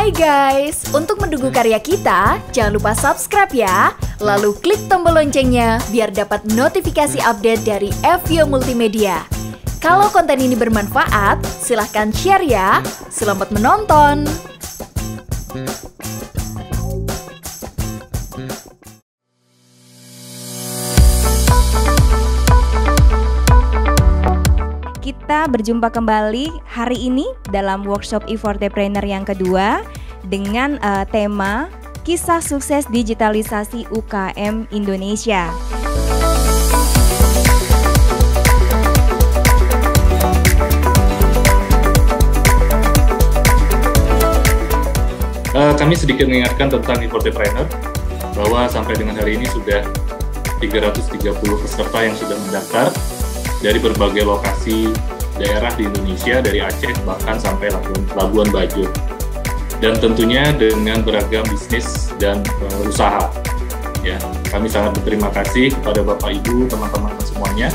Hai guys, untuk mendukung karya kita, jangan lupa subscribe ya. Lalu klik tombol loncengnya biar dapat notifikasi update dari FYO Multimedia. Kalau konten ini bermanfaat, silahkan share ya. Selamat menonton! Kita berjumpa kembali hari ini dalam workshop e-Fortepreneur yang kedua dengan tema Kisah Sukses Digitalisasi UKM Indonesia. Kami sedikit mengingatkan tentang e-Fortepreneur bahwa sampai dengan hari ini sudah 330 peserta yang sudah mendaftar dari berbagai lokasi daerah di Indonesia, dari Aceh bahkan sampai Labuan Bajo, dan tentunya dengan beragam bisnis dan usaha. Ya, kami sangat berterima kasih kepada Bapak Ibu, teman-teman semuanya.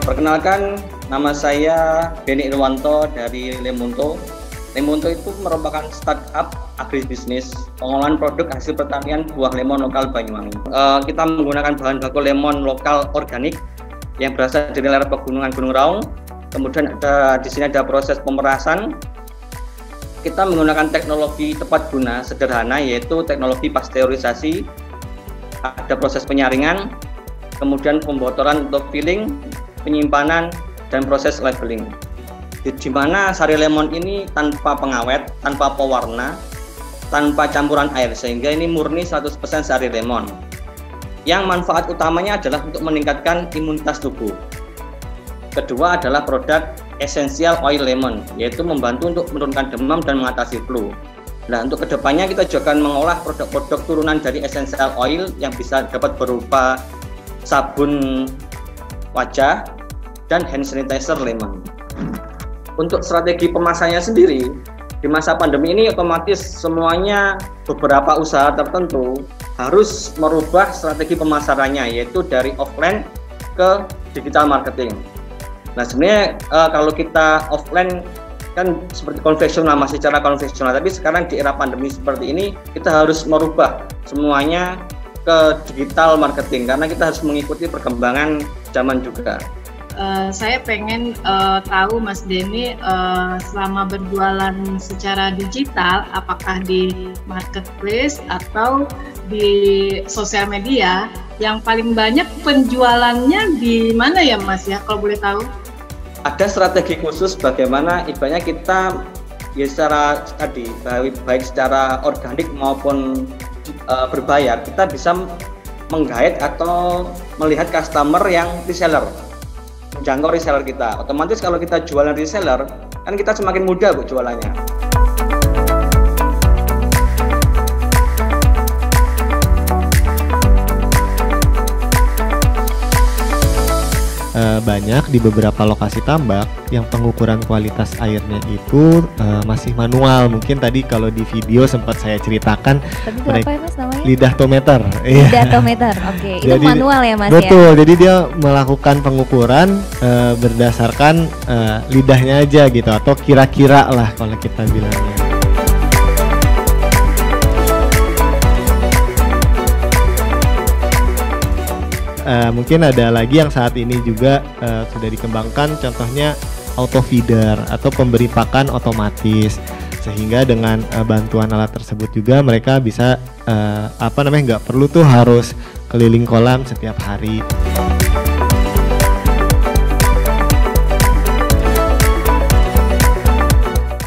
Perkenalkan, nama saya Beni Irwanto dari Lemonto. Lemonto itu merupakan startup agribisnis pengolahan produk hasil pertanian buah lemon lokal Banyuwangi. Kita menggunakan bahan baku lemon lokal organik yang berasal dari lereng pegunungan Gunung Raung. Kemudian di sini ada proses pemerasan. Kita menggunakan teknologi tepat guna sederhana, yaitu teknologi pasteurisasi. Ada proses penyaringan, kemudian pembotoran untuk filling, penyimpanan, dan proses labeling. Di mana sari lemon ini tanpa pengawet, tanpa pewarna, tanpa campuran air, sehingga ini murni 100% sari lemon. Yang manfaat utamanya adalah untuk meningkatkan imunitas tubuh. Kedua adalah produk essential oil lemon, yaitu membantu untuk menurunkan demam dan mengatasi flu. Nah, untuk kedepannya kita juga akan mengolah produk-produk turunan dari essential oil yang bisa dapat berupa sabun wajah dan hand sanitizer lemon. Untuk strategi pemasarannya sendiri, di masa pandemi ini otomatis semuanya beberapa usaha tertentu harus merubah strategi pemasarannya, yaitu dari offline ke digital marketing. Nah, sebenarnya kalau kita offline kan seperti konvensional, masih secara konvensional, tapi sekarang di era pandemi seperti ini kita harus merubah semuanya ke digital marketing karena kita harus mengikuti perkembangan zaman juga. Saya pengen tahu Mas Denny, selama berjualan secara digital, apakah di marketplace atau di sosial media, yang paling banyak penjualannya di mana ya Mas ya, kalau boleh tahu? Ada strategi khusus bagaimana ibaratnya kita ya secara tadi baik secara organik maupun berbayar, kita bisa menggait atau melihat customer yang reseller, menjangkau reseller kita. Otomatis kalau kita jualan reseller, kan kita semakin mudah Bu jualannya. Banyak di beberapa lokasi tambak yang pengukuran kualitas airnya itu masih manual. Mungkin tadi kalau di video sempat saya ceritakan. Tadi itu apa ya Mas namanya? Lidahtometer. Lidahtometer, oke. Itu jadi, manual ya Mas betul, ya? jadi dia melakukan pengukuran berdasarkan lidahnya aja gitu, atau kira-kira lah kalau kita bilangnya. Mungkin ada lagi yang saat ini juga sudah dikembangkan, contohnya auto feeder atau pemberi pakan otomatis, sehingga dengan bantuan alat tersebut juga mereka bisa nggak perlu tuh harus keliling kolam setiap hari.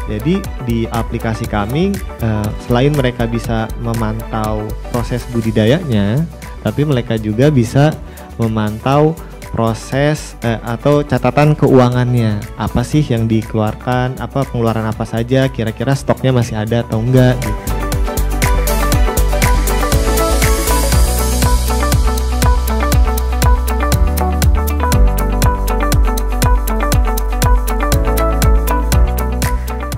Jadi di aplikasi kami selain mereka bisa memantau proses budidayanya, tapi mereka juga bisa memantau proses atau catatan keuangannya. Apa sih yang dikeluarkan, apa pengeluaran apa saja, kira-kira stoknya masih ada atau enggak gitu.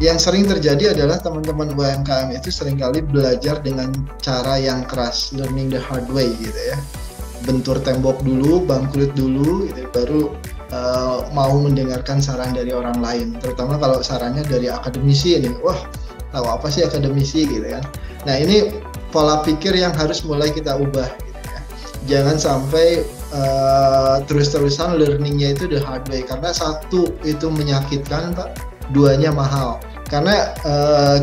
Yang sering terjadi adalah teman-teman UMKM itu seringkali belajar dengan cara yang keras, learning the hard way gitu ya. Bentur tembok dulu, bangkrut dulu, gitu, baru mau mendengarkan saran dari orang lain. Terutama kalau sarannya dari akademisi ini, wah tahu apa sih akademisi gitu kan. Nah ini pola pikir yang harus mulai kita ubah gitu ya. Jangan sampai terus-terusan learningnya itu the hard way, karena satu itu menyakitkan Pak, duanya mahal. Karena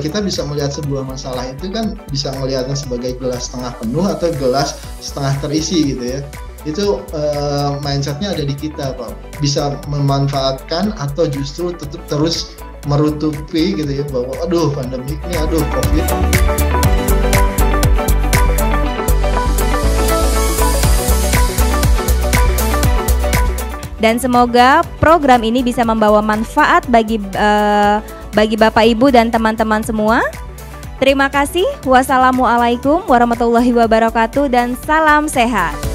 kita bisa melihat sebuah masalah itu kan bisa melihatnya sebagai gelas setengah penuh atau gelas setengah terisi gitu ya. Itu mindsetnya ada di kita Pak. Bisa memanfaatkan atau justru tetap terus merutupi gitu ya, bahwa aduh pandemi ini, aduh COVID. Dan semoga program ini bisa membawa manfaat bagi Bapak Ibu dan teman-teman semua. Terima kasih. Wassalamualaikum warahmatullahi wabarakatuh dan salam sehat.